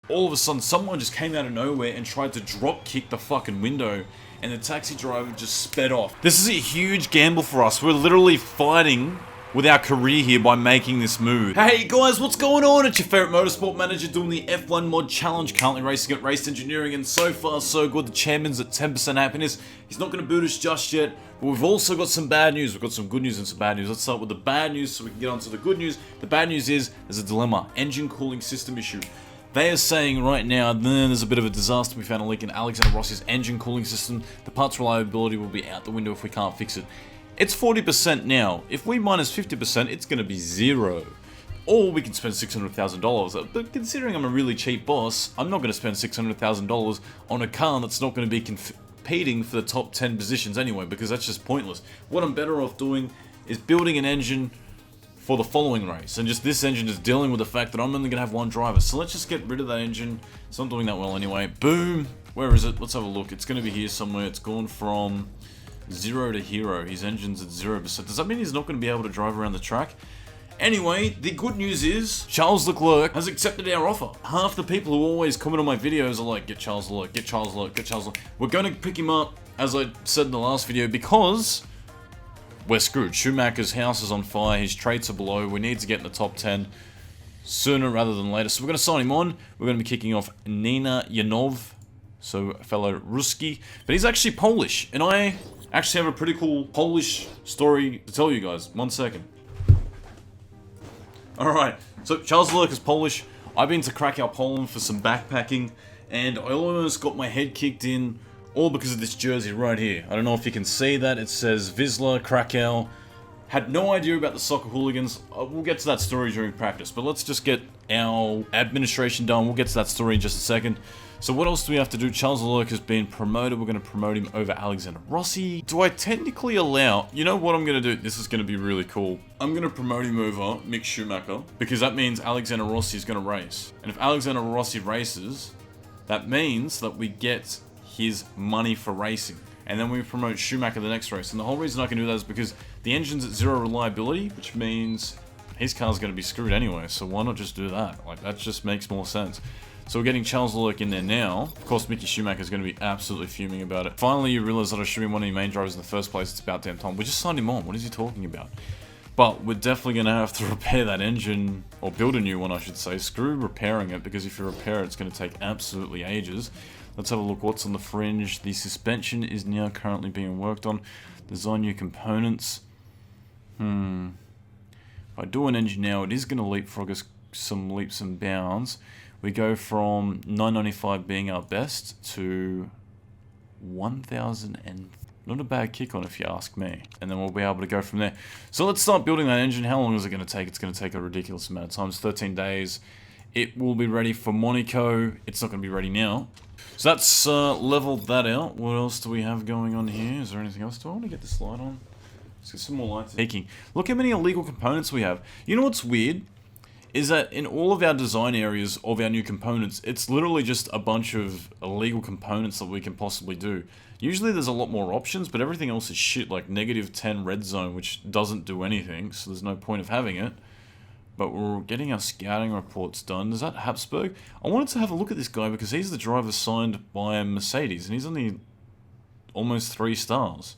all of a sudden someone just came out of nowhere and tried to drop kick the fucking window, and the taxi driver just sped off. This is a huge gamble for us. We're literally fighting with our career here by making this move. Hey guys, what's going on? It's your favorite motorsport manager doing the F1 mod challenge, currently racing at Race Engineering, and so far so good. The chairman's at 10% happiness. He's not going to boot us just yet, but we've also got some bad news. We've got some good news and some bad news. Let's start with the bad news so we can get on to the good news. The bad news is there's a dilemma, engine cooling system issue. They are saying right now there's a bit of a disaster. We found a leak in Alexander Rossi's engine cooling system. The parts reliability will be out the window if we can't fix it. It's 40% now. If we minus 50%, it's going to be zero. Or we can spend $600,000. But considering I'm a really cheap boss, I'm not going to spend $600,000 on a car that's not going to be competing for the top 10 positions anyway, because that's just pointless. What I'm better off doing is building an engine for the following race, and just this engine is dealing with the fact that I'm only going to have one driver. So let's just get rid of that engine. It's not doing that well anyway. Boom. Where is it? Let's have a look. It's going to be here somewhere. It's gone from 0 to hero. His engine's at 0%. Does that mean he's not going to be able to drive around the track? Anyway, the good news is Charles Lerlerc has accepted our offer. Half the people who always comment on my videos are like, get Charles Lerlerc, get Charles Lerlerc, get Charles Lerlerc. We're going to pick him up, as I said in the last video, because we're screwed. Schumacher's house is on fire. His traits are below. We need to get in the top 10 sooner rather than later. So we're going to sign him on. We're going to be kicking off Nina Yanov, so a fellow Ruski. But he's actually Polish, and I actually have a pretty cool Polish story to tell you guys. 1 second. Alright, so Charles Lerlerc is Polish. I've been to Krakow, Poland for some backpacking, and I almost got my head kicked in, all because of this jersey right here. I don't know if you can see that. It says Wisla, Krakow. Had no idea about the soccer hooligans. We'll get to that story during practice, but let's just get our administration done. We'll get to that story in just a second. So what else do we have to do? Charles Lerlerc has been promoted. We're going to promote him over Alexander Rossi. Do I technically allow... You know what I'm going to do? This is going to be really cool. I'm going to promote him over Mick Schumacher, because that means Alexander Rossi is going to race. And if Alexander Rossi races, that means that we get his money for racing. And then we promote Schumacher the next race. And the whole reason I can do that is because the engine's at 0 reliability, which means his car's going to be screwed anyway. So why not just do that? Like, that just makes more sense. So we're getting Charles Lerlerc in there now. Of course, Mickey Schumacher is going to be absolutely fuming about it. Finally, you realize that I should be one of your main drivers in the first place. It's about damn time. We just signed him on. What is he talking about? But we're definitely going to have to repair that engine, or build a new one, I should say. Screw repairing it, because if you repair it, it's going to take absolutely ages. Let's have a look what's on the fringe. The suspension is now currently being worked on. Design new components. If I do an engine now, it is going to leapfrog us some leaps and bounds. We go from 995 being our best to 1000 and not a bad kick on if you ask me. And then we'll be able to go from there. So let's start building that engine. How long is it going to take? It's going to take a ridiculous amount of time. It's 13 days. It will be ready for Monaco. It's not going to be ready now. So that's leveled that out. What else do we have going on here? Is there anything else? Do I want to get this light on? Let's get some more lights. Look how many illegal components we have. You know what's weird? Is that in all of our design areas of our new components, it's literally just a bunch of illegal components that we can possibly do. Usually there's a lot more options, but everything else is shit, like -10 red zone, which doesn't do anything, so there's no point of having it. But we're getting our scouting reports done. Is that Habsburg? I wanted to have a look at this guy because he's the driver signed by Mercedes, and he's only almost 3 stars.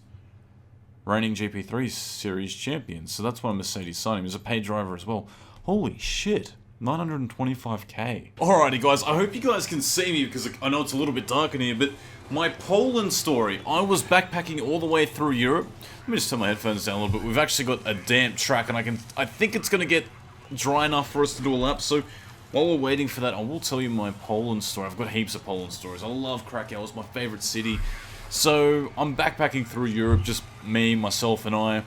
Reigning GP3 Series champion, so that's why Mercedes signed him. He's a paid driver as well. Holy shit, 925k. Alrighty guys, I hope you guys can see me because I know it's a little bit dark in here, but my Poland story. I was backpacking all the way through Europe. Let me just turn my headphones down a little bit. We've actually got a damp track, and I think it's going to get dry enough for us to do a lap. So while we're waiting for that, I will tell you my Poland story. I've got heaps of Poland stories. I love Krakow. It's my favorite city. So I'm backpacking through Europe, just me, myself, and I.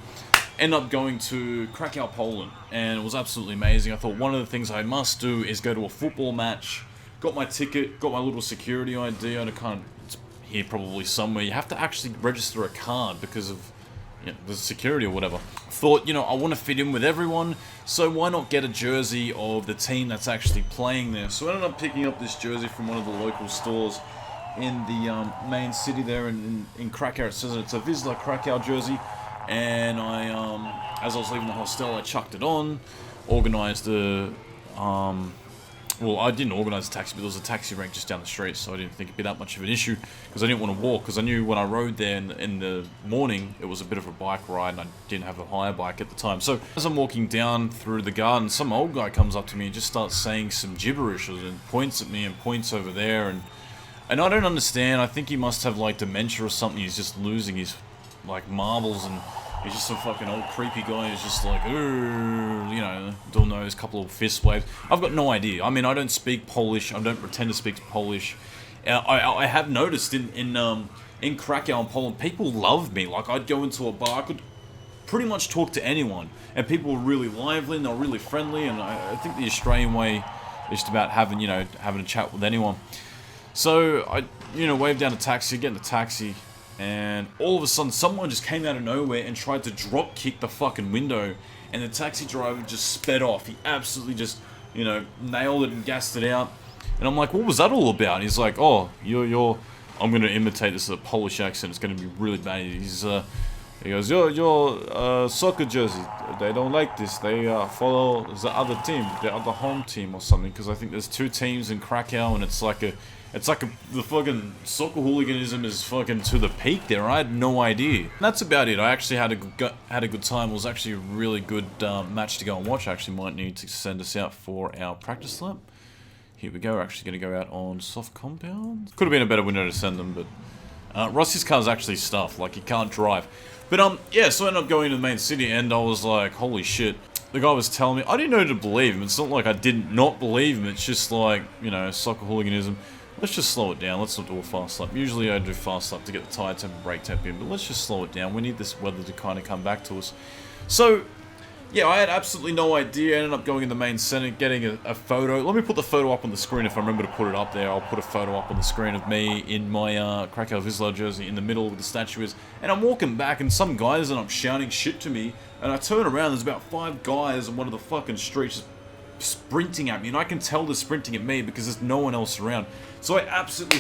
End up going to Krakow, Poland, and it was absolutely amazing. I thought one of the things I must do is go to a football match. Got my ticket, got my little security ID. It's here probably somewhere. You have to actually register a card because of the security or whatever. Thought, I want to fit in with everyone, so why not get a jersey of the team that's actually playing there? So I ended up picking up this jersey from one of the local stores in the main city there in Krakow. It says it's a Wisla Krakow jersey. And as I was leaving the hostel, I chucked it on, organised a Well, I didn't organise a taxi, but there was a taxi rank just down the street, so I didn't think it'd be that much of an issue, because I didn't want to walk, because I knew when I rode there in the morning, it was a bit of a bike ride, and I didn't have a hire bike at the time. So, as I'm walking down through the garden, some old guy comes up to me and just starts saying some gibberish, and points at me and points over there, and I don't understand. I think he must have, like, dementia or something. He's just losing his, like, marbles, and he's just some fucking old creepy guy who's just like, you know, dual nose, couple of fist waves. I've got no idea. I mean, I don't speak Polish. I don't pretend to speak Polish. I have noticed in Krakow and Poland, people love me. Like, I'd go into a bar, I could pretty much talk to anyone, and people were really lively and they were really friendly. And I think the Australian way is just about having a chat with anyone. So I, waved down a taxi, get in the taxi. And all of a sudden, someone just came out of nowhere and tried to drop kick the fucking window. And the taxi driver just sped off. He absolutely just, nailed it and gassed it out. And I'm like, what was that all about? And he's like, oh, I'm going to imitate this Polish accent. It's going to be really bad. He goes, your soccer jersey, they don't like this. They follow the other team, the other home team or something. Because I think there's 2 teams in Krakow, and it's like the fucking soccer hooliganism is fucking to the peak there. I had no idea. And that's about it. I actually had a good time. It was actually a really good match to go and watch. I actually might need to send us out for our practice lap. Here we go. We're actually going to go out on soft compound. Could have been a better window to send them, but Rossi's car's actually stuffed. Like, he can't drive. But yeah, so I ended up going to the main city, and I was like, holy shit. The guy was telling me, I didn't know to believe him. It's not like I did not believe him. It's just like, soccer hooliganism. Let's just slow it down. Let's not do a fast lap. Usually I do fast lap to get the tyre temp and brake temp in, but let's just slow it down. We need this weather to kind of come back to us. So, yeah, I had absolutely no idea. I ended up going in the main center, getting a photo. Let me put the photo up on the screen if I remember to put it up there. I'll put a photo up on the screen of me in my Krakow Wisla jersey in the middle where the statue is. And I'm walking back, and some guys end up shouting shit to me. And I turn around, there's about 5 guys on one of the fucking streets sprinting at me, and I can tell they're sprinting at me because there's no one else around. So I absolutely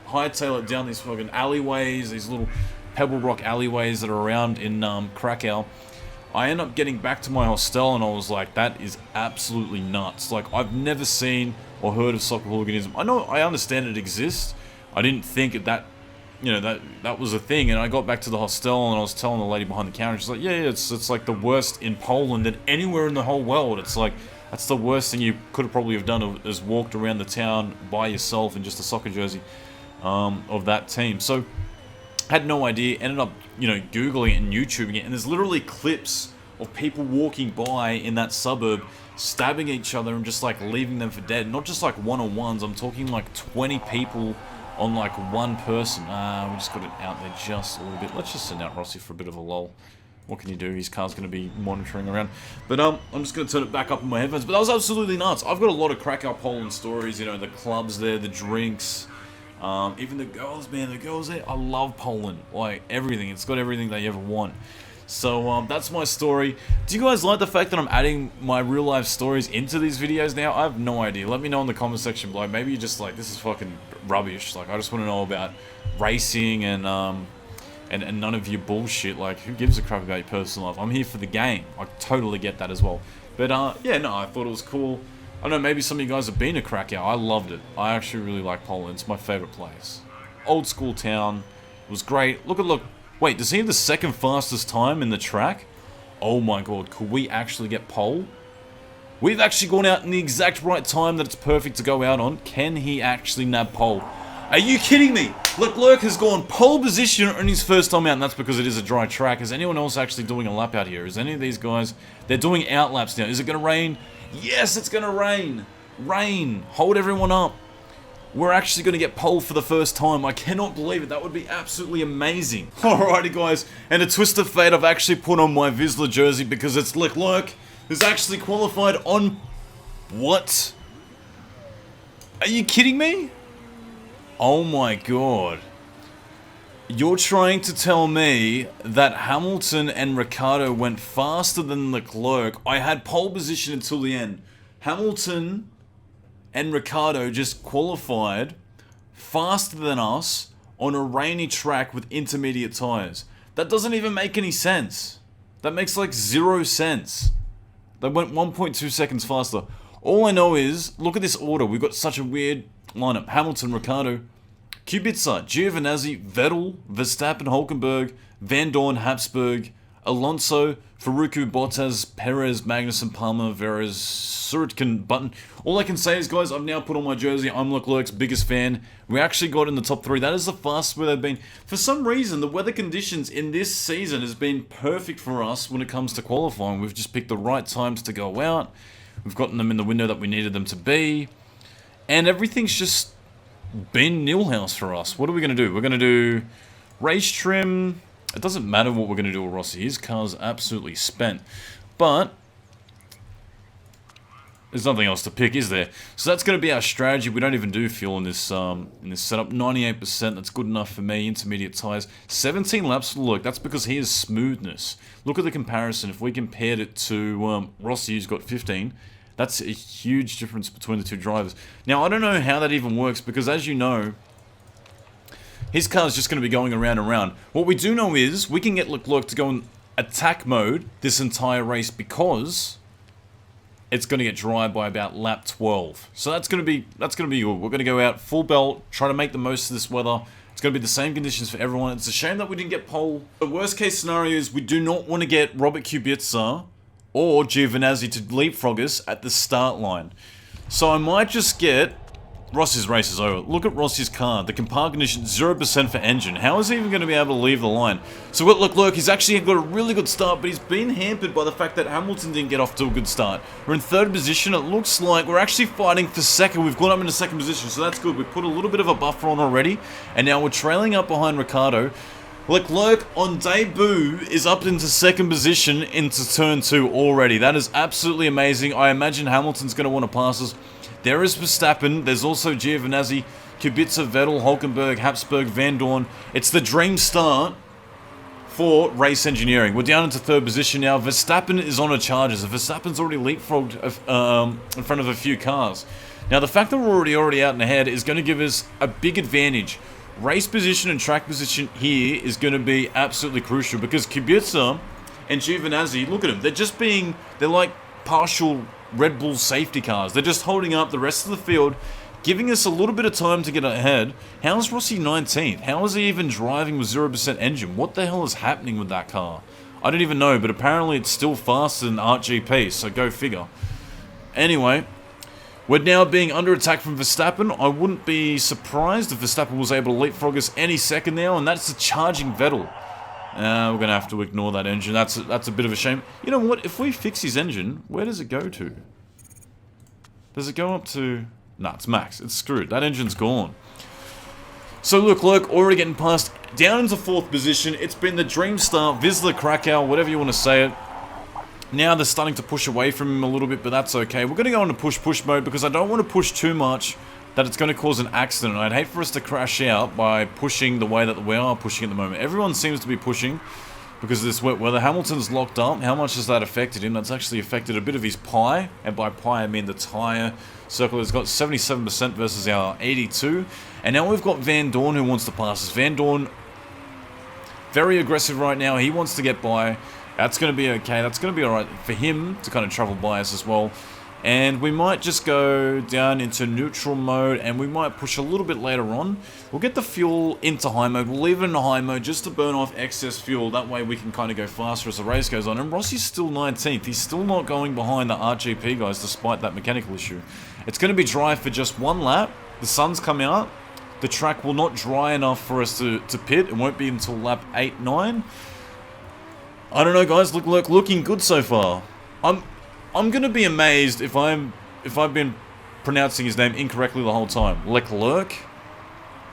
hightail it down these fucking alleyways, these little pebble rock alleyways that are around in Krakow. I end up getting back to my hostel, and I was like, that is absolutely nuts. Like, I've never seen or heard of soccer hooliganism. I understand it exists. I didn't think that that was a thing. And I got back to the hostel, and I was telling the lady behind the counter, she's like, yeah, it's like the worst in Poland than anywhere in the whole world. It's like, that's the worst thing you could have probably have done, is walked around the town by yourself in just a soccer jersey of that team. So, had no idea, ended up, Googling it and YouTubing it, and there's literally clips of people walking by in that suburb, stabbing each other and just, like, leaving them for dead. Not just, like, one-on-ones, I'm talking, like, 20 people on, like, one person. We just got it out there just a little bit. Let's just send out Rossi for a bit of a lull. What can you do? His car's going to be monitoring around. But I'm just going to turn it back up in my headphones. But that was absolutely nuts. I've got a lot of Krakow Poland stories. The clubs there, the drinks, even the girls, man. The girls there. I love Poland. Like, everything. It's got everything that you ever want. So, that's my story. Do you guys like the fact that I'm adding my real life stories into these videos now? I have no idea. Let me know in the comment section below. Maybe you're just like, this is fucking rubbish. Like, I just want to know about racing and none of your bullshit. Like, who gives a crap about your personal life? I'm here for the game. I totally get that as well. But, yeah, no, I thought it was cool. I don't know, maybe some of you guys have been to Krakow. I loved it. I actually really like Poland. It's my favorite place. Old school town. It was great. Look. Wait, does he have the second fastest time in the track? Oh my god, could we actually get pole? We've actually gone out in the exact right time that it's perfect to go out on. Can he actually nab pole? Are you kidding me? Leclerc has gone pole position on his first time out, and that's because it is a dry track. Is anyone else actually doing a lap out here? Is any of these guys... They're doing out laps now. Is it going to rain? Yes, it's going to rain. Rain. Hold everyone up. We're actually going to get pole for the first time. I cannot believe it. That would be absolutely amazing. Alrighty, guys. And a twist of fate, I've actually put on my Wisla jersey because it's Leclerc who's actually qualified on... What? Are you kidding me? Oh my god. You're trying to tell me that Hamilton and Ricciardo went faster than Leclerc. I had pole position until the end. Hamilton and Ricciardo just qualified faster than us on a rainy track with intermediate tyres. That doesn't even make any sense. That makes like 0 sense. They went 1.2 seconds faster. All I know is, look at this order. We've got such a weird lineup. Hamilton, Ricciardo, Kubica, Giovinazzi, Vettel, Verstappen, Hulkenberg, Van Dorn, Habsburg, Alonso, Faruku, Bottas, Perez, Magnussen, Palmer, Veres, Surutkin, Button. All I can say is, guys, I've now put on my jersey. I'm Leclerc's biggest fan. We actually got in the top 3. That is the fastest where they've been. For some reason, the weather conditions in this season has been perfect for us when it comes to qualifying. We've just picked the right times to go out. We've gotten them in the window that we needed them to be. And everything's just been nilhouse for us. What are we going to do? We're going to do race trim. It doesn't matter what we're going to do with Rossi. His car's absolutely spent. But there's nothing else to pick, is there? So that's going to be our strategy. We don't even do fuel in this setup. 98%, that's good enough for me. Intermediate tyres. 17 laps. Look, that's because he has smoothness. Look at the comparison. If we compared it to Rossi, who's got 15, that's a huge difference between the two drivers. Now, I don't know how that even works, because as you know, his car's just going to be going around and around. What we do know is we can get Leclerc to go in attack mode this entire race because it's going to get dry by about lap 12. So that's going to be good. We're going to go out full belt, try to make the most of this weather. It's going to be the same conditions for everyone. It's a shame that we didn't get pole. The worst case scenario is we do not want to get Robert Kubica or Giovinazzi to leapfrog us at the start line. So I might just get Rossi's race is over. Look at Rossi's car. The compound condition, 0% for engine. How is he even going to be able to leave the line? So with Leclerc, he's actually got a really good start, but he's been hampered by the fact that Hamilton didn't get off to a good start. We're in 3rd position. It looks like we're actually fighting for 2nd. We've gone up into 2nd position, so that's good. We've put a little bit of a buffer on already, and now we're trailing up behind Ricciardo. Leclerc, on debut, is up into 2nd position into turn 2 already. That is absolutely amazing. I imagine Hamilton's going to want to pass us. There is Verstappen, there's also Giovinazzi, Kubica, Vettel, Hulkenberg, Habsburg, Van Dorn. It's the dream start for race engineering. We're down into 3rd position now. Verstappen is on a Chargers. Verstappen's already leapfrogged in front of a few cars. Now, the fact that we're already out and ahead is going to give us a big advantage. Race position and track position here is going to be absolutely crucial because Kubica and Giovinazzi, look at them, they're like partial Red Bull safety cars. They're just holding up the rest of the field, giving us a little bit of time to get ahead. How is Rossi 19th? How is he even driving with 0% engine? What the hell is happening with that car? I don't even know, but apparently it's still faster than RGP, so go figure. Anyway, we're now being under attack from Verstappen. I wouldn't be surprised if Verstappen was able to leapfrog us any second now, and that's the charging Vettel. We're going to have to ignore that engine. That's a bit of a shame. You know what? If we fix his engine, where does it go to? Does it go up to... Nah, it's max. It's screwed. That engine's gone. So Leclerc already getting passed down into 4th position. It's been the dream start. Vizsla, Krakow, whatever you want to say it. Now they're starting to push away from him a little bit, but that's okay. We're going to go into push mode because I don't want to push too much that it's going to cause an accident. I'd hate for us to crash out by pushing the way that we are pushing at the moment. Everyone seems to be pushing because of this wet weather. Hamilton's locked up. How much has that affected him? That's actually affected a bit of his pie, and by pie I mean the tyre circle. Has got 77% versus our 82. And now we've got Van Dorn who wants to pass us. Van Dorn, very aggressive right now. He wants to get by. That's going to be okay. That's going to be alright for him to kind of travel by us as well. And we might just go down into neutral mode, and we might push a little bit later on. We'll get the fuel into high mode. We'll leave it in high mode just to burn off excess fuel. That way we can kind of go faster as the race goes on. And Rossi's still 19th. He's still not going behind the RGP guys despite that mechanical issue. It's going to be dry for just 1 lap. The sun's come out. The track will not dry enough for us to pit. It won't be until lap 8, 9. I don't know, guys. Looking good so far. I'm gonna be amazed if I've been pronouncing his name incorrectly the whole time. Leclerc?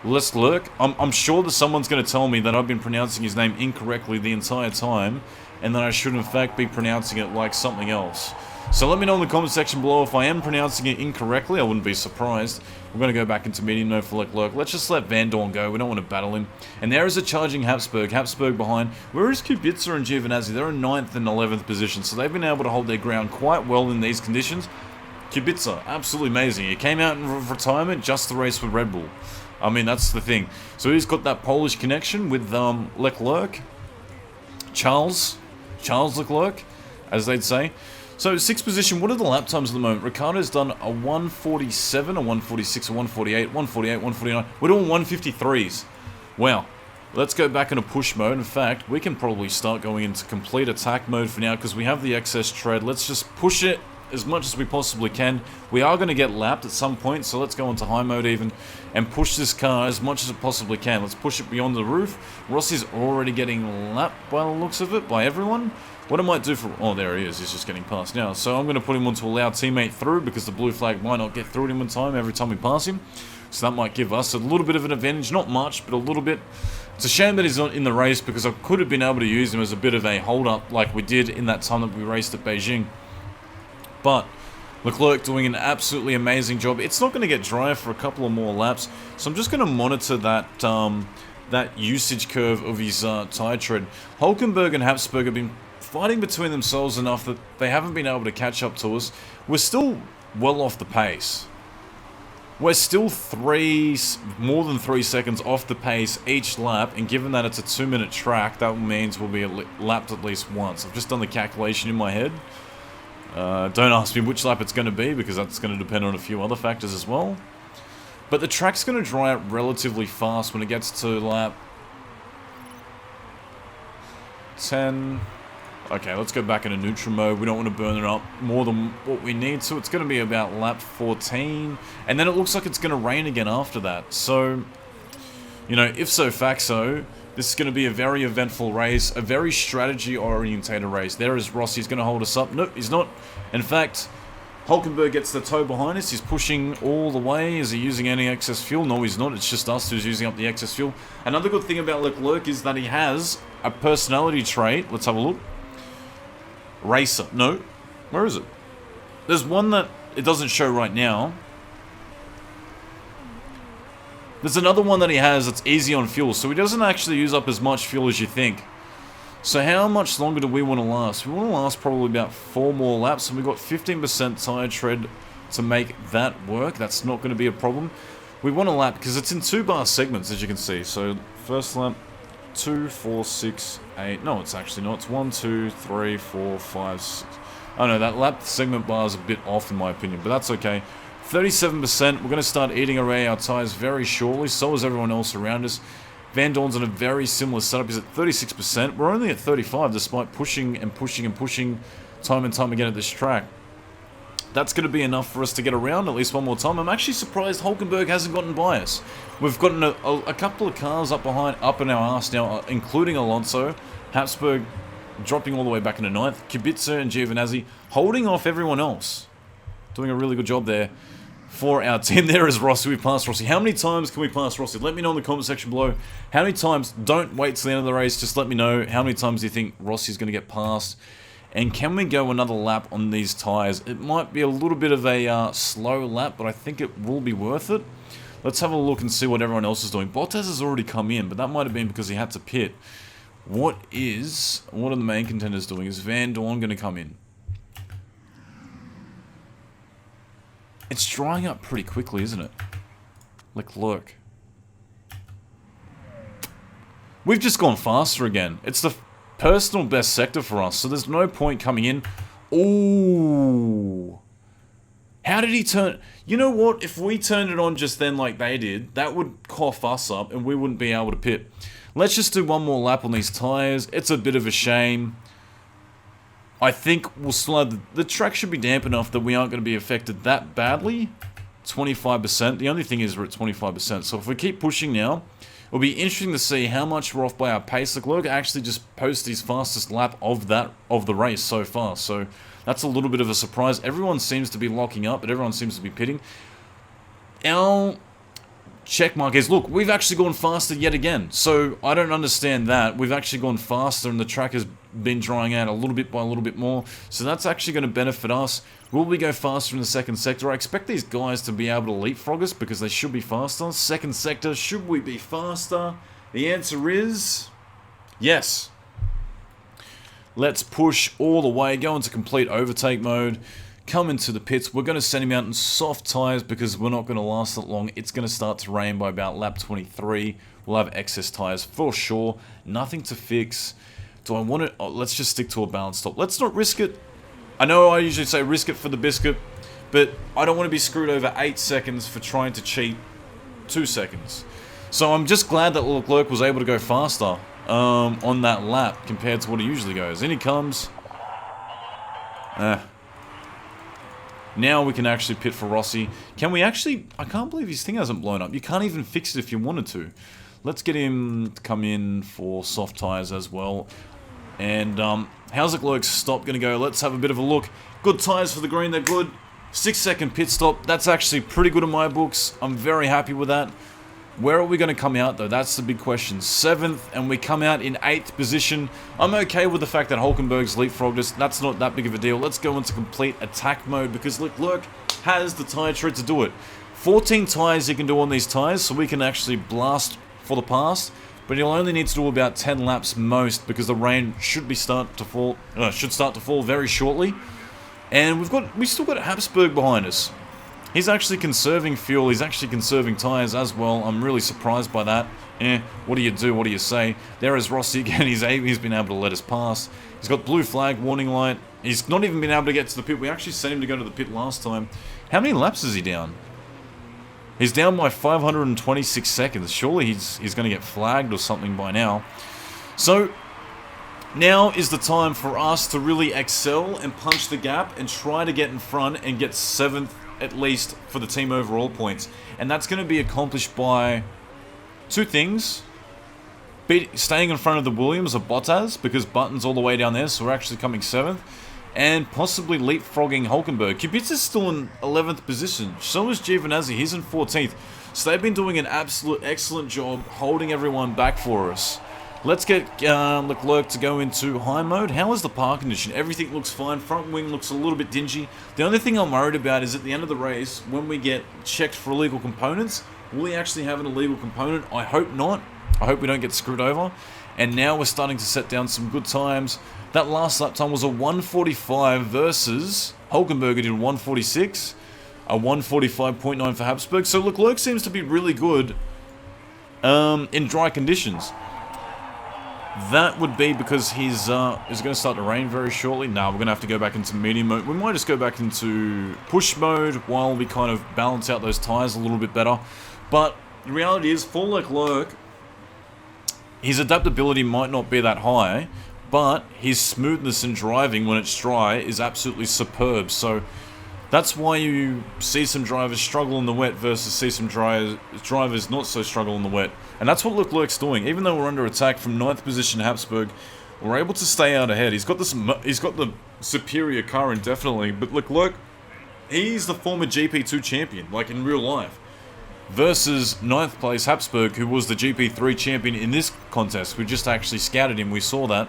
I'm sure that someone's gonna tell me that I've been pronouncing his name incorrectly the entire time, and that I should in fact be pronouncing it like something else. So let me know in the comment section below if I am pronouncing it incorrectly. I wouldn't be surprised. We're going to go back into medium mode for Leclerc. Let's just let Van Dorn go. We don't want to battle him. And there is a charging Habsburg. Habsburg behind. Where is Kubica and Giovinazzi? They're in 9th and 11th position. So they've been able to hold their ground quite well in these conditions. Kubica, absolutely amazing. He came out in retirement just to race with Red Bull. I mean, that's the thing. So he's got that Polish connection with Leclerc. Charles Leclerc, as they'd say. So, 6th position, what are the lap times at the moment? Ricciardo's done a 147, a 146, a 148, 148, 149. We're doing 153s. Wow. Let's go back into push mode. In fact, we can probably start going into complete attack mode for now because we have the excess tread. Let's just push it as much as we possibly can. We are going to get lapped at some point, so let's go into high mode even and push this car as much as it possibly can. Let's push it beyond the roof. Rossi's already getting lapped by the looks of it, by everyone. What I might do for... Oh, there he is. He's just getting past now. So I'm going to put him on to allow teammate through because the blue flag might not get through him in time every time we pass him. So that might give us a little bit of an advantage. Not much, but a little bit. It's a shame that he's not in the race because I could have been able to use him as a bit of a hold-up like we did in that time that we raced at Beijing. But Leclerc doing an absolutely amazing job. It's not going to get dry for a couple of more laps. So I'm just going to monitor that that usage curve of his tyre tread. Hulkenberg and Habsburg have been fighting between themselves enough that they haven't been able to catch up to us. We're still well off the pace. We're still more than 3 seconds off the pace each lap, and given that it's a 2-minute track, that means we'll be lapped at least once. I've just done the calculation in my head. Don't ask me which lap it's going to be, because that's going to depend on a few other factors as well. But the track's going to dry out relatively fast when it gets to lap 10... Okay, let's go back into neutral mode. We don't want to burn it up more than what we need to. It's going to be about lap 14. And then it looks like it's going to rain again after that. So, you know, if so, fact so, this is going to be a very eventful race. A very strategy-orientated race. There is Rossi. He's going to hold us up. Nope, he's not. In fact, Hulkenberg gets the tow behind us. He's pushing all the way. Is he using any excess fuel? No, he's not. It's just us who's using up the excess fuel. Another good thing about Leclerc is that he has a personality trait. Let's have a look. Racer. No. Where is it? There's one that it doesn't show right now. There's another one that he has that's easy on fuel, so he doesn't actually use up as much fuel as you think. So how much longer do we want to last? We want to last probably about 4 more laps, and we've got 15% tyre tread to make that work. That's not going to be a problem. We want to lap, because it's in 2-bar segments, as you can see. So, first lap, 2, 4, 6, 8. No, it's actually not. It's 1, 2, 3, 4, 5, 6. Oh no, that lap segment bar is a bit off in my opinion, but that's okay. 37%. We're going to start eating away our tyres very shortly. So is everyone else around us. Van Dorn's in a very similar setup. He's at 36%. We're only at 35 despite pushing and pushing and pushing time and time again at this track. That's going to be enough for us to get around at least one more time. I'm actually surprised Hulkenberg hasn't gotten by us. We've gotten a couple of cars up in our arse now, including Alonso. Habsburg dropping all the way back into 9th. Kubica and Giovinazzi holding off everyone else. Doing a really good job there for our team. There is Rossi. We passed Rossi. How many times can we pass Rossi? Let me know in the comment section below. How many times? Don't wait till the end of the race. Just let me know how many times do you think Rossi's going to get passed. And can we go another lap on these tyres? It might be a little bit of a slow lap, but I think it will be worth it. Let's have a look and see what everyone else is doing. Bottas has already come in, but that might have been because he had to pit. What are the main contenders doing? Is Van Dorn going to come in? It's drying up pretty quickly, isn't it? Leclerc. We've just gone faster again. It's the personal best sector for us, so there's no point coming in. Ooh. How did he turn... You know what? If we turned it on just then like they did, that would cough us up and we wouldn't be able to pit. Let's just do one more lap on these tyres. It's a bit of a shame. I think we'll still have... The track should be damp enough that we aren't going to be affected that badly. 25%. The only thing is we're at 25%. So if we keep pushing now... It'll be interesting to see how much we're off by our pace. Leclerc actually just posted his fastest lap of the race so far. So that's a little bit of a surprise. Everyone seems to be locking up, but everyone seems to be pitting. Our check mark is, look, we've actually gone faster yet again. So I don't understand that. We've actually gone faster and the track has been drying out a little bit by a little bit more. So that's actually going to benefit us. Will we go faster in the second sector? I expect these guys to be able to leapfrog us because they should be faster. Second sector, should we be faster? The answer is yes. Let's push all the way, go into complete overtake mode, come into the pits. We're going to send him out in soft tyres because we're not going to last that long. It's going to start to rain by about lap 23. We'll have excess tyres for sure. Nothing to fix. Do I want it? Oh, let's just stick to a balanced stop. Let's not risk it. I know I usually say risk it for the biscuit, but I don't want to be screwed over 8 seconds for trying to cheat 2 seconds. So I'm just glad that Leclerc was able to go faster on that lap compared to what he usually goes. In he comes. Now we can actually pit for Rossi. Can we actually... I can't believe his thing hasn't blown up. You can't even fix it if you wanted to. Let's get him to come in for soft tyres as well. And how's Leclerc's stop going to go? Let's have a bit of a look. Good tyres for the green. They're good. 6-second pit stop. That's actually pretty good in my books. I'm very happy with that. Where are we going to come out, though? That's the big question. 7th, and we come out in 8th position. I'm okay with the fact that Hulkenberg's leapfrogged us. That's not that big of a deal. Let's go into complete attack mode because Leclerc has the tyre tread to do it. 14 tyres he can do on these tyres, so we can actually blast for the pass. But he'll only need to do about 10 laps most because the rain should start to fall very shortly. And we still got Habsburg behind us. He's actually conserving fuel, he's actually conserving tyres as well. I'm really surprised by that. What do you do, what do you say? There is Rossi again, he's been able to let us pass. He's got blue flag, warning light. He's not even been able to get to the pit. We actually sent him to go to the pit last time. How many laps is he down? He's down by 526 seconds. Surely he's going to get flagged or something by now. So, now is the time for us to really excel and punch the gap and try to get in front and get 7th at least for the team overall points. And that's going to be accomplished by 2 things. Staying in front of the Williams or Bottas, because Button's all the way down there, so we're actually coming 7th. And possibly leapfrogging Hulkenberg. Kvyat is still in 11th position. So is Giovinazzi, he's in 14th. So they've been doing an absolute excellent job holding everyone back for us. Let's get Leclerc to go into high mode. How is the park condition? Everything looks fine. Front wing looks a little bit dingy. The only thing I'm worried about is at the end of the race, when we get checked for illegal components, will we actually have an illegal component? I hope not. I hope we don't get screwed over. And now we're starting to set down some good times. That last lap time was a 1:45 versus Hulkenberg did 1:46. A 1:45.9 for Habsburg. So Leclerc seems to be really good in dry conditions. That would be because is going to start to rain very shortly. Now we're going to have to go back into medium mode. We might just go back into push mode while we kind of balance out those tyres a little bit better. But the reality is, for Leclerc, his adaptability might not be that high, but his smoothness in driving when it's dry is absolutely superb. So that's why you see some drivers struggle in the wet versus see some drivers not so struggle in the wet. And that's what Leclerc's doing. Even though we're under attack from 9th position Habsburg, we're able to stay out ahead. He's got the superior car indefinitely, but Leclerc, he's the former GP2 champion, like in real life. Versus 9th place Habsburg, who was the GP3 champion in this contest. We just actually scouted him, we saw that.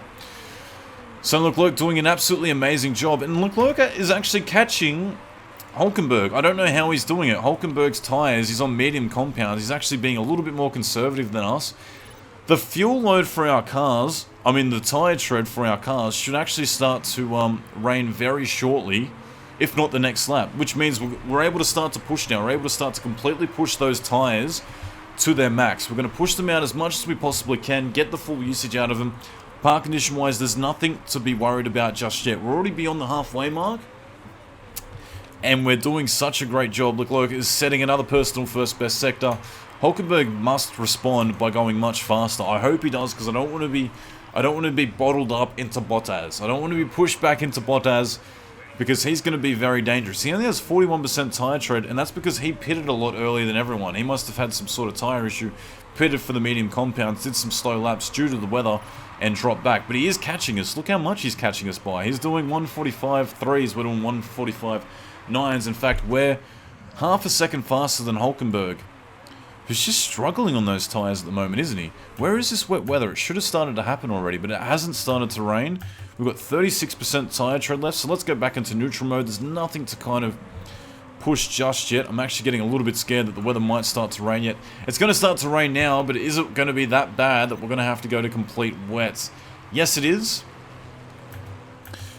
So Leclerc doing an absolutely amazing job. And Leclerc is actually catching Hulkenberg. I don't know how he's doing it. Hulkenberg's tyres, he's on medium compounds. He's actually being a little bit more conservative than us. The fuel load for our cars, the tyre tread for our cars, should actually start to rain very shortly, if not the next lap. Which means we're able to start to push now. We're able to start to completely push those tyres to their max. We're going to push them out as much as we possibly can, get the full usage out of them. Park condition wise, there's nothing to be worried about just yet. We're already beyond the halfway mark. And we're doing such a great job. Leclerc is setting another personal first best sector. Hulkenberg must respond by going much faster. I hope he does, because I don't want to be bottled up into Bottas. I don't want to be pushed back into Bottas, because he's going to be very dangerous. He only has 41% tyre tread, and that's because he pitted a lot earlier than everyone. He must have had some sort of tyre issue, pitted for the medium compounds, did some slow laps due to the weather, and dropped back. But he is catching us. Look how much he's catching us by. He's doing 1:45.3s, we're doing 1:45.9s. In fact, we're half a second faster than Hulkenberg, who's just struggling on those tyres at the moment, isn't he? Where is this wet weather? It should have started to happen already, but it hasn't started to rain. We've got 36% tyre tread left, so let's go back into neutral mode. There's nothing to kind of push just yet. I'm actually getting a little bit scared that the weather might start to rain yet. It's going to start to rain now, but is it going to be that bad that we're going to have to go to complete wet? Yes, it is.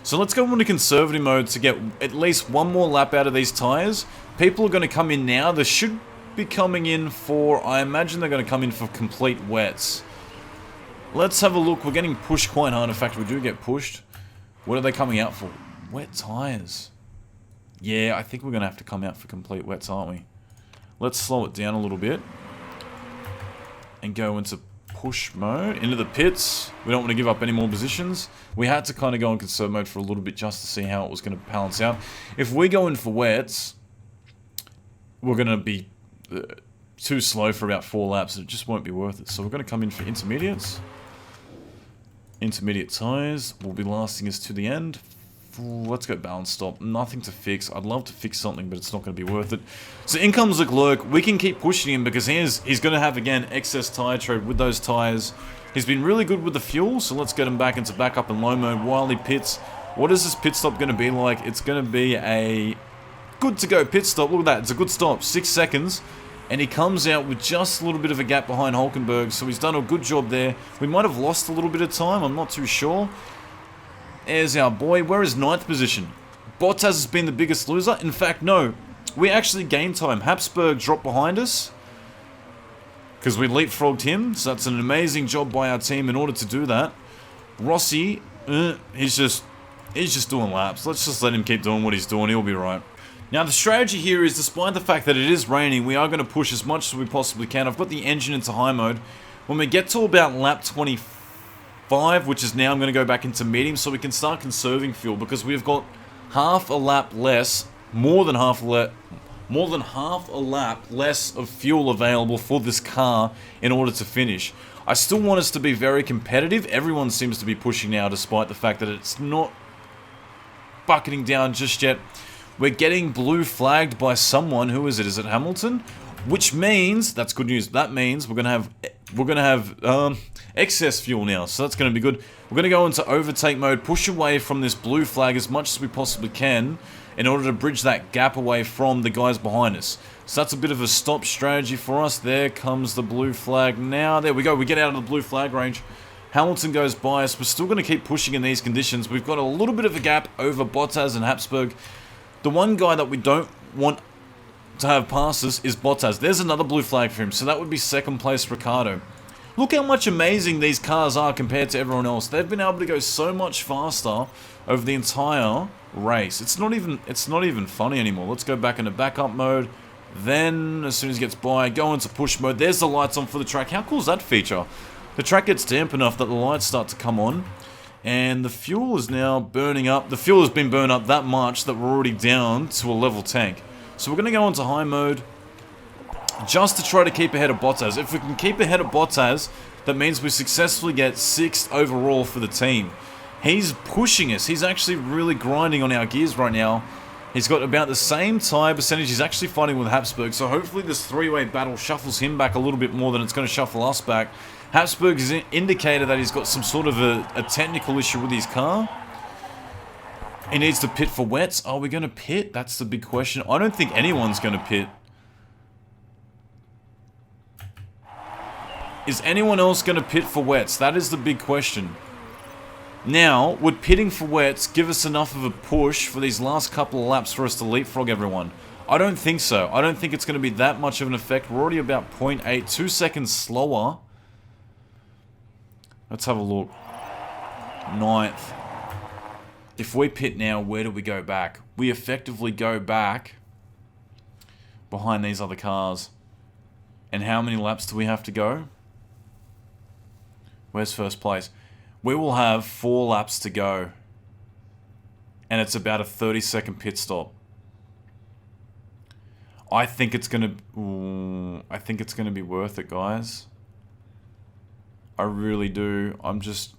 So let's go into conservative mode to get at least one more lap out of these tyres. People are going to come in now. They should be coming in for, I imagine they're going to come in for complete wets. Let's have a look. We're getting pushed quite hard. In fact, we do get pushed. What are they coming out for? Wet tyres. Yeah, I think we're going to have to come out for complete wets, aren't we? Let's slow it down a little bit. And go into push mode. Into the pits. We don't want to give up any more positions. We had to kind of go in conserve mode for a little bit just to see how it was going to balance out. If we go in for wets, we're going to be too slow for about 4 laps. It just won't be worth it. So we're going to come in for intermediates. Intermediate tyres will be lasting us to the end. Let's go balance stop. Nothing to fix. I'd love to fix something, but it's not going to be worth it. So in comes Leclerc. We can keep pushing him because he's going to have, again, excess tyre tread with those tyres. He's been really good with the fuel, so let's get him back into backup and low mode while he pits. What is this pit stop going to be like? It's going to be a good to go pit stop. Look at that. It's a good stop. 6 seconds. And he comes out with just a little bit of a gap behind Hulkenberg, so he's done a good job there. We might have lost a little bit of time. I'm not too sure. There's our boy. Where is 9th position? Bottas has been the biggest loser. In fact, no. We actually gained time. Habsburg dropped behind us because we leapfrogged him. So that's an amazing job by our team in order to do that. Rossi, he's just doing laps. Let's just let him keep doing what he's doing. He'll be right. Now, the strategy here is, despite the fact that it is raining, we are going to push as much as we possibly can. I've got the engine into high mode. When we get to about lap 25, which is now, I'm going to go back into medium so we can start conserving fuel because we've got half a lap less, more than half a lap less of fuel available for this car in order to finish. I still want us to be very competitive. Everyone seems to be pushing now despite the fact that it's not bucketing down just yet. We're getting blue flagged by someone. Who is it? Is it Hamilton? Which means, that's good news. That means we're gonna have excess fuel now, so that's gonna be good. We're gonna go into overtake mode, push away from this blue flag as much as we possibly can in order to bridge that gap away from the guys behind us. So that's a bit of a stop strategy for us. There comes the blue flag now. There we go. We get out of the blue flag range. Hamilton goes by us. We're still gonna keep pushing in these conditions. We've got a little bit of a gap over Bottas and Habsburg. The one guy that we don't want to have passes is Bottas. There's another blue flag for him, so that would be 2nd place Ricciardo. Look how much amazing these cars are compared to everyone else. They've been able to go so much faster over the entire race. It's not even funny anymore. Let's go back into backup mode. Then, as soon as he gets by, go into push mode. There's the lights on for the track. How cool is that feature? The track gets damp enough that the lights start to come on. And the fuel is now burning up. The fuel has been burned up that much that we're already down to a level tank. So we're going to go into high mode just to try to keep ahead of Bottas. If we can keep ahead of Bottas, that means we successfully get 6th overall for the team. He's pushing us. He's actually really grinding on our gears right now. He's got about the same tyre percentage. He's actually fighting with Habsburg. So hopefully this 3-way battle shuffles him back a little bit more than it's going to shuffle us back. Habsburg has indicated that he's got some sort of a technical issue with his car. He needs to pit for wets. Are we going to pit? That's the big question. I don't think anyone's going to pit. Is anyone else going to pit for wets? That is the big question. Now, would pitting for wets give us enough of a push for these last couple of laps for us to leapfrog everyone? I don't think so. I don't think it's going to be that much of an effect. We're already about 0.8, 2 seconds slower. Let's have a look. 9th. If we pit now, where do we go back? We effectively go back behind these other cars. And how many laps do we have to go? Where's 1st place? We will have 4 laps to go. And it's about a 30-second pit stop. I think it's gonna be worth it, guys. I really do. I'm just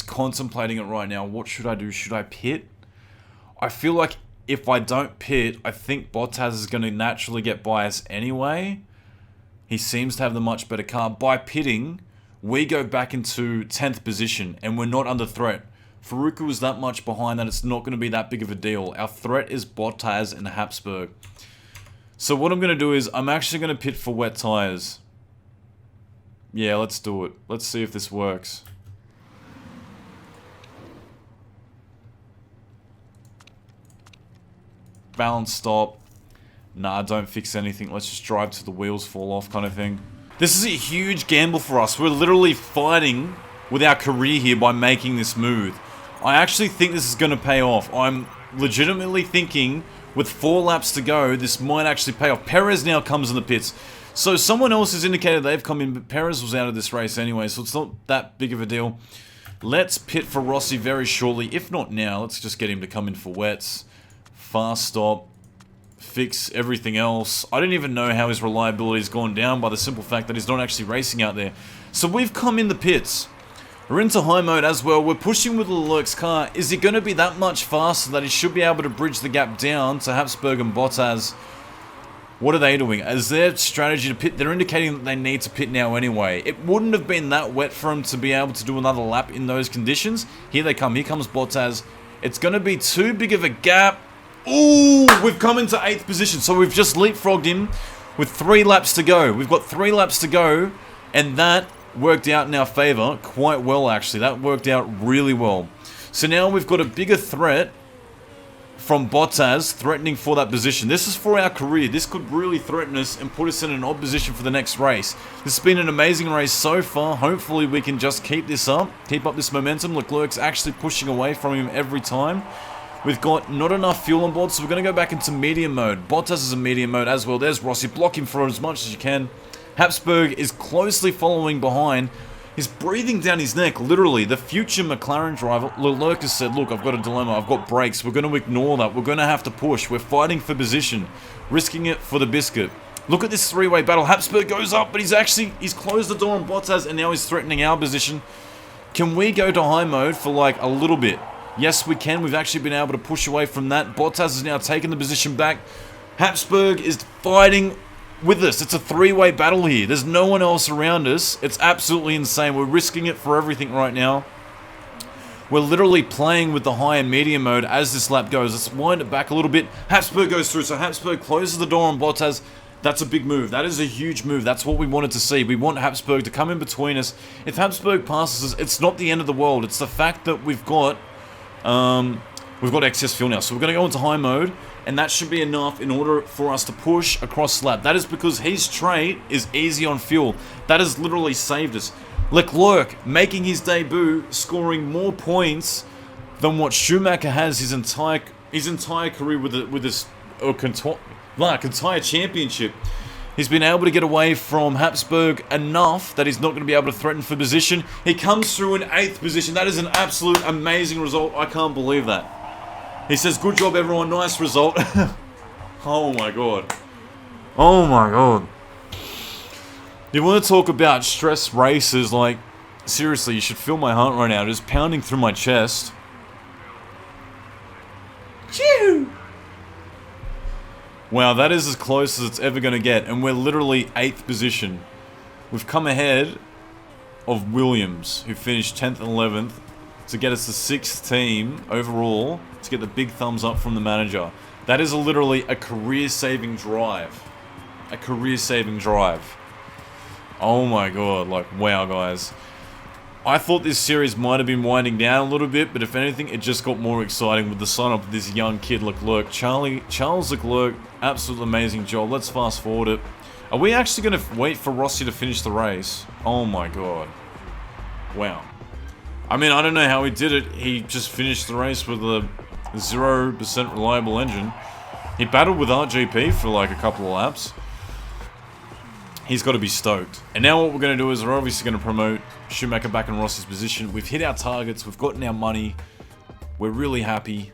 contemplating it right now. What should I do? Should I pit? I feel like if I don't pit, I think Bottas is going to naturally get by us anyway. He seems to have the much better car. By pitting, we go back into 10th position and we're not under threat. Faruku is that much behind that it's not going to be that big of a deal. Our threat is Bottas and Habsburg. So what I'm going to do is I'm actually going to pit for wet tyres. Yeah, let's do it. Let's see if this works. Balance stop. Nah, don't fix anything. Let's just drive till the wheels fall off kind of thing. This is a huge gamble for us. We're literally fighting with our career here by making this move. I actually think this is going to pay off. I'm legitimately thinking with 4 laps to go, this might actually pay off. Perez now comes in the pits. So someone else has indicated they've come in, but Perez was out of this race anyway, so it's not that big of a deal. Let's pit for Rossi very shortly. If not now, let's just get him to come in for wets. Fast stop. Fix everything else. I don't even know how his reliability has gone down by the simple fact that he's not actually racing out there. So we've come in the pits. We're into high mode as well. We're pushing with Leclerc's car. Is he going to be that much faster that he should be able to bridge the gap down to Habsburg and Bottas? What are they doing? Is their strategy to pit? They're indicating that they need to pit now anyway. It wouldn't have been that wet for him to be able to do another lap in those conditions. Here they come. Here comes Bottas. It's going to be too big of a gap. Ooh, we've come into 8th position. So we've just leapfrogged him with 3 laps to go. We've got 3 laps to go, and that worked out in our favour quite well, actually. That worked out really well. So now we've got a bigger threat from Bottas threatening for that position. This is for our career. This could really threaten us and put us in an odd position for the next race. This has been an amazing race so far. Hopefully we can just keep this up, keep up this momentum. Leclerc's actually pushing away from him every time. We've got not enough fuel on board, so we're going to go back into medium mode. Bottas is in medium mode as well. There's Rossi. Block him for as much as you can. Habsburg is closely following behind. He's breathing down his neck, literally. The future McLaren driver, Leclerc, has said, look, I've got a dilemma. I've got brakes. We're going to ignore that. We're going to have to push. We're fighting for position, risking it for the biscuit. Look at this 3-way battle. Habsburg goes up, but he's closed the door on Bottas, and now he's threatening our position. Can we go to high mode for like a little bit? Yes, we can. We've actually been able to push away from that. Bottas has now taken the position back. Habsburg is fighting with us. It's a 3-way battle here. There's no one else around us. It's absolutely insane. We're risking it for everything right now. We're literally playing with the high and medium mode as this lap goes. Let's wind it back a little bit. Habsburg goes through. So Habsburg closes the door on Bottas. That's a big move. That is a huge move. That's what we wanted to see. We want Habsburg to come in between us. If Habsburg passes us, it's not the end of the world. It's the fact that we've got excess fuel now. So we're going to go into high mode. And that should be enough in order for us to push across the lap. That is because his trait is easy on fuel. That has literally saved us. Leclerc making his debut, scoring more points than what Schumacher has his entire career with this entire championship. He's been able to get away from Habsburg enough that he's not going to be able to threaten for position. He comes through in 8th position. That is an absolute amazing result. I can't believe that. He says, good job everyone, nice result. Oh my god. Oh my god. You want to talk about stress races, like, seriously, you should feel my heart right now. It is pounding through my chest. Chew! Wow, that is as close as it's ever going to get. And we're literally 8th position. We've come ahead of Williams, who finished 10th and 11th, to get us the 6th team overall, to get the big thumbs up from the manager. That is literally a career-saving drive. A career-saving drive. Oh my god, like, wow, guys. I thought this series might have been winding down a little bit, but if anything, it just got more exciting with the sign-up of this young kid, Leclerc. Charles Leclerc, absolutely amazing job. Let's fast forward it. Are we actually going to wait for Rossi to finish the race? Oh my god. Wow. I mean, I don't know how he did it. He just finished the race with a 0% reliable engine. He battled with RGP for like a couple of laps. He's got to be stoked. And now what we're going to do is we're obviously going to promote Schumacher back in Rossi's position. We've hit our targets. We've gotten our money. We're really happy.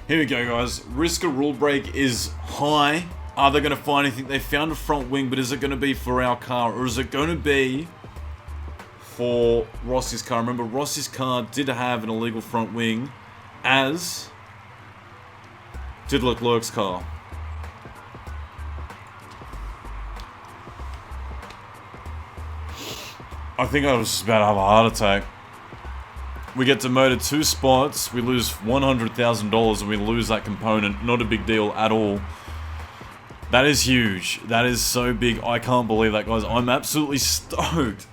Here we go, guys. Risk of rule break is high. Are they going to find anything? They found a front wing, but is it going to be for our car? Or is it going to be for Rossi's car? Remember, Rossi's car did have an illegal front wing, as did Leclerc's car. I think I was just about to have a heart attack. We get demoted 2 spots, we lose $100,000 and we lose that component. Not a big deal at all. That is huge. That is so big. I can't believe that, guys. I'm absolutely stoked.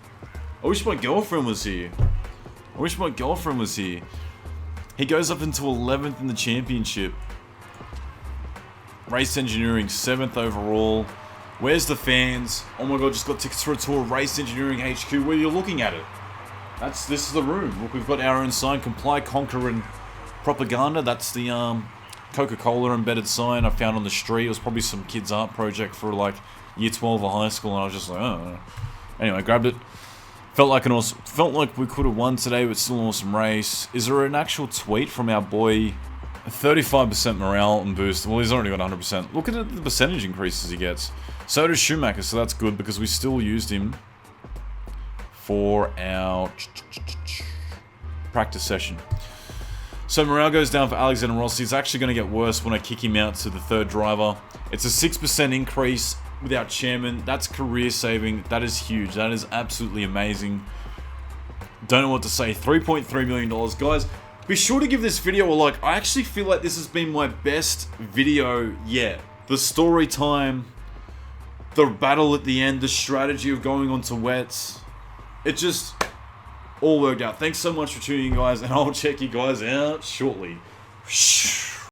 I wish my girlfriend was here. I wish my girlfriend was here. He goes up into 11th in the championship. Race engineering, 7th overall. Where's the fans? Oh my god, just got tickets for a tour. Race Engineering HQ. Where you're looking at it. This is the room. Look, we've got our own sign. Comply, conquer, and propaganda. That's the Coca-Cola embedded sign I found on the street. It was probably some kid's art project for like year 12 or high school, and I was just like, oh. Anyway, grabbed it. Felt like we could have won today, but still an awesome race. Is there an actual tweet from our boy? 35% morale and boost. Well, he's already got 100%. Look at the percentage increases he gets. So does Schumacher, so that's good because we still used him for our practice session. So morale goes down for Alexander Rossi. It's actually going to get worse when I kick him out to the third driver. It's a 6% increase with our chairman. That's career saving. That is huge. That is absolutely amazing. Don't know what to say. $3.3 million. Guys, be sure to give this video a like. I actually feel like this has been my best video yet. The story time, the battle at the end, the strategy of going on to wets. It just all worked out. Thanks so much for tuning in, guys, and I'll check you guys out shortly.